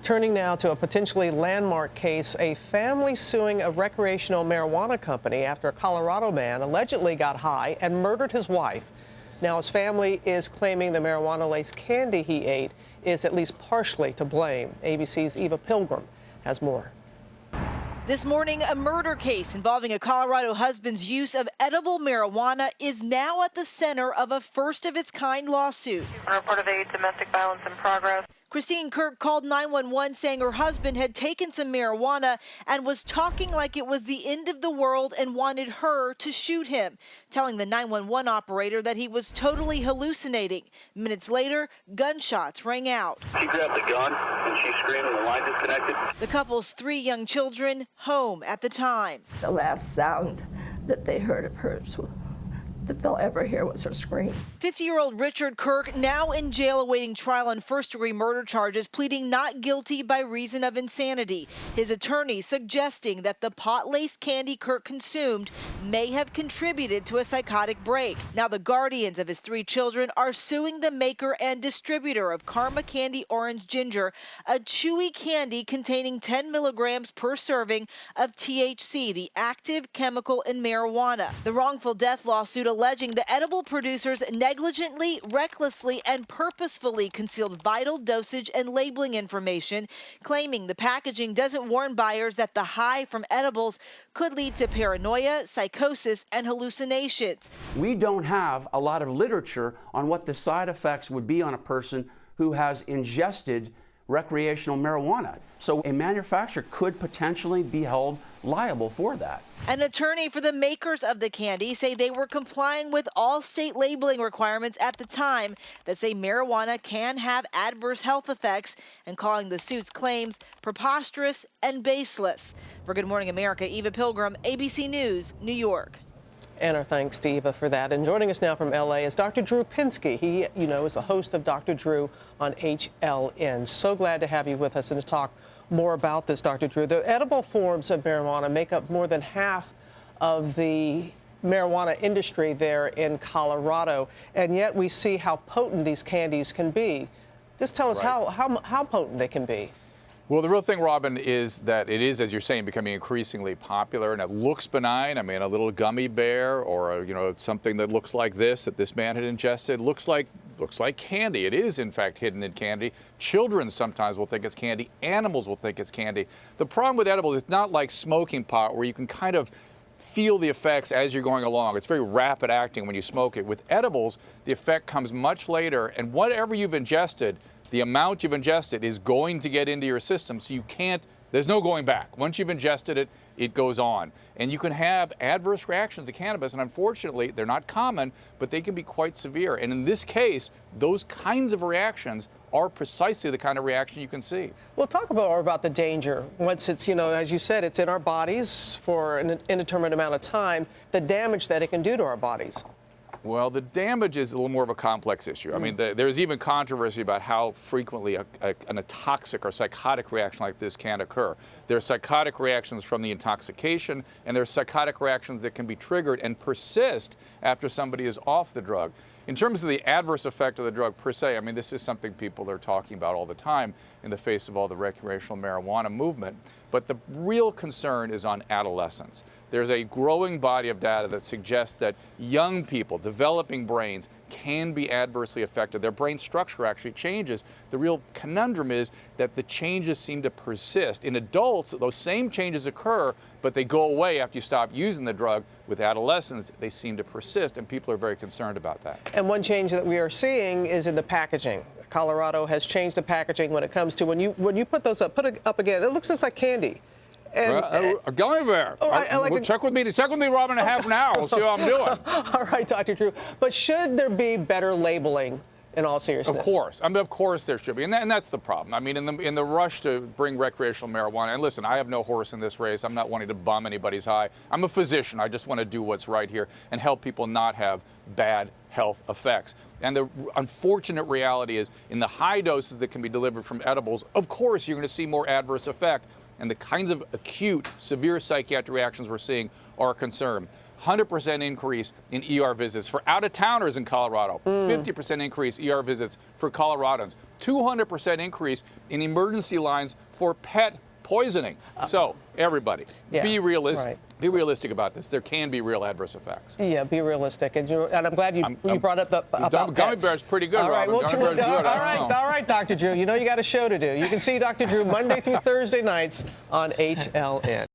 Turning now to a potentially landmark case, a family suing a recreational marijuana company after a Colorado man allegedly got high and murdered his wife. Now his family is claiming the marijuana-laced candy he ate is at least partially to blame. ABC's Eva Pilgrim has more. This morning, a murder case involving a Colorado husband's use of edible marijuana is now at the center of a first-of-its-kind lawsuit. A report of a domestic violence in progress. Christine Kirk called 911 saying her husband had taken some marijuana and was talking like it was the end of the world and wanted her to shoot him, telling the 911 operator that he was totally hallucinating. Minutes later, gunshots rang out. She grabbed the gun and she screamed and the line disconnected. The couple's 3 young children home at the time. The last sound that they heard of hers that they'll ever hear was her scream. 50-year-old Richard Kirk now in jail awaiting trial on first-degree murder charges, pleading not guilty by reason of insanity. His attorney suggesting that the pot-laced candy Kirk consumed may have contributed to a psychotic break. Now the guardians of his 3 children are suing the maker and distributor of Karma Candy Orange Ginger, a chewy candy containing 10 milligrams per serving of THC, the active chemical in marijuana. The wrongful death lawsuit alleging the edible producers negligently, recklessly, and purposefully concealed vital dosage and labeling information, claiming the packaging doesn't warn buyers that the high from edibles could lead to paranoia, psychosis, and hallucinations. We don't have a lot of literature on what the side effects would be on a person who has ingested recreational marijuana. So a manufacturer could potentially be held liable for that. An attorney for the makers of the candy say they were complying with all state labeling requirements at the time that say marijuana can have adverse health effects, and calling the suit's claims preposterous and baseless. For Good Morning America, Eva Pilgrim, ABC News, New York. And our thanks to Eva for that. And joining us now from L.A. is Dr. Drew Pinsky. He, is the host of Dr. Drew on HLN. So glad to have you with us and to talk more about this, Dr. Drew. The edible forms of marijuana make up more than half of the marijuana industry there in Colorado, and yet we see how potent these candies can be. Just tell us how potent they can be. Well, the real thing, Robin, is that it is, as you're saying, becoming increasingly popular, and it looks benign. I mean, a little gummy bear or, something that looks like this that this man had ingested looks like candy. It is, in fact, hidden in candy. Children sometimes will think it's candy. Animals will think it's candy. The problem with edibles, it's not like smoking pot where you can kind of feel the effects as you're going along. It's very rapid acting when you smoke it. With edibles, the effect comes much later, and whatever you've ingested, the amount you've ingested is going to get into your system, so there's no going back. Once you've ingested it, it goes on. And you can have adverse reactions to cannabis, and unfortunately, they're not common, but they can be quite severe. And in this case, those kinds of reactions are precisely the kind of reaction you can see. Well, talk more about the danger. Once it's, as you said, it's in our bodies for an indeterminate amount of time, the damage that it can do to our bodies. Well, the damage is a little more of a complex issue. I mean, there's even controversy about how frequently a toxic or psychotic reaction like this can occur. There are psychotic reactions from the intoxication, and there are psychotic reactions that can be triggered and persist after somebody is off the drug. In terms of the adverse effect of the drug per se, I mean, this is something people are talking about all the time in the face of all the recreational marijuana movement. But the real concern is on adolescents. There's a growing body of data that suggests that young people, developing brains, can be adversely affected. Their brain structure actually changes. The real conundrum is that the changes seem to persist. In adults, those same changes occur, but they go away after you stop using the drug. With adolescents, they seem to persist, and people are very concerned about that. And one change that we are seeing is in the packaging. Colorado has changed the packaging when it comes to when you put those up, put it up again. It looks just like candy. A gummy bear. Check with me, Robin, in half an hour. We'll see how I'm doing. All right, Dr. Drew. But should there be better labeling in all seriousness? Of course. I mean, of course there should be. And that's the problem. I mean, in the rush to bring recreational marijuana, and listen, I have no horse in this race. I'm not wanting to bum anybody's high. I'm a physician. I just want to do what's right here and help people not have bad health effects. And the unfortunate reality is in the high doses that can be delivered from edibles, of course, you're going to see more adverse effect. and the kinds of acute, severe psychiatric reactions we're seeing are a concern. 100% increase in ER visits for out-of-towners in Colorado. 50% increase ER visits for Coloradans. 200% increase in emergency lines for pet poisoning. So, everybody, be realistic. Right. Be realistic about this. There can be real adverse effects. Yeah, be realistic. And I'm glad you brought up about Gummy pets. bear's pretty good, all right, Robin. well, Gummy bear's good. all right, Dr. Drew. You know you got a show to do. You can see Dr. Drew Monday through Thursday nights on HLN.